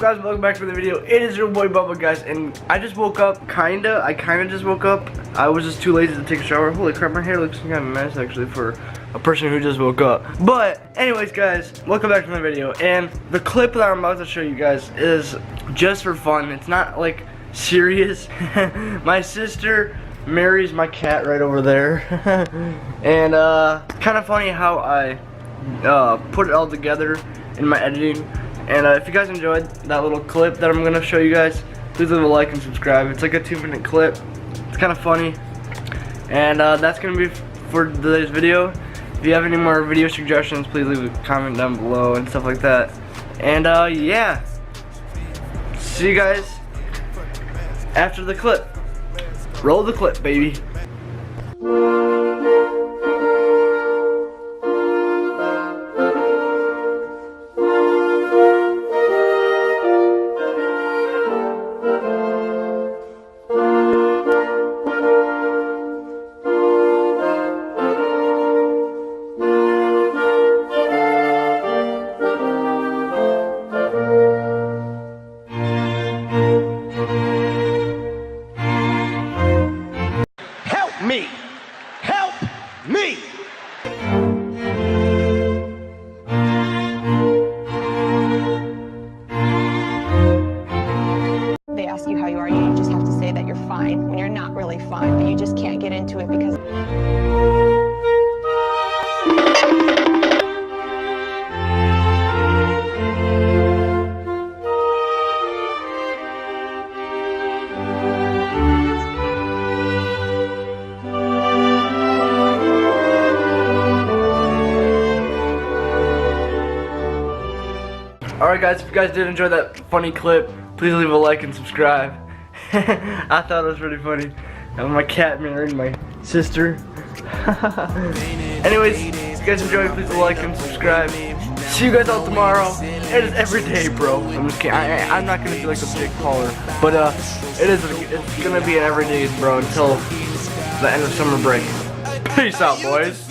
guys? Welcome back to the video. It is your boy Bubba, guys, and I just woke up, I kinda just woke up. I was just too lazy to take a shower. Holy crap, my hair looks kind of a mess actually for a person who just woke up. But anyways, guys, welcome back to my video, and the clip that I'm about to show you guys is just for fun. It's not like serious. My sister marries my cat right over there. And kind of funny how I put it all together in my editing. And if you guys enjoyed that little clip that I'm gonna show you guys, please leave a like and subscribe. It's like a 2-minute clip. It's kind of funny. And that's gonna be for today's video. If you have any more video suggestions, please leave a comment down below and stuff like that. And yeah, see you guys after the clip. Roll the clip, baby. Help me! They ask you how you are, you just have to say that you're fine when you're not really fine, but you just can't get into it because Alright guys, if you guys did enjoy that funny clip, please leave a like and subscribe. I thought it was pretty funny. And my cat married my sister. Anyways, if you guys enjoyed, please leave a like and subscribe. See you guys all tomorrow. It is every day, bro. I'm just kidding. I'm not gonna be like a big caller, but it's gonna be an everyday, bro, until the end of summer break. Peace out, boys.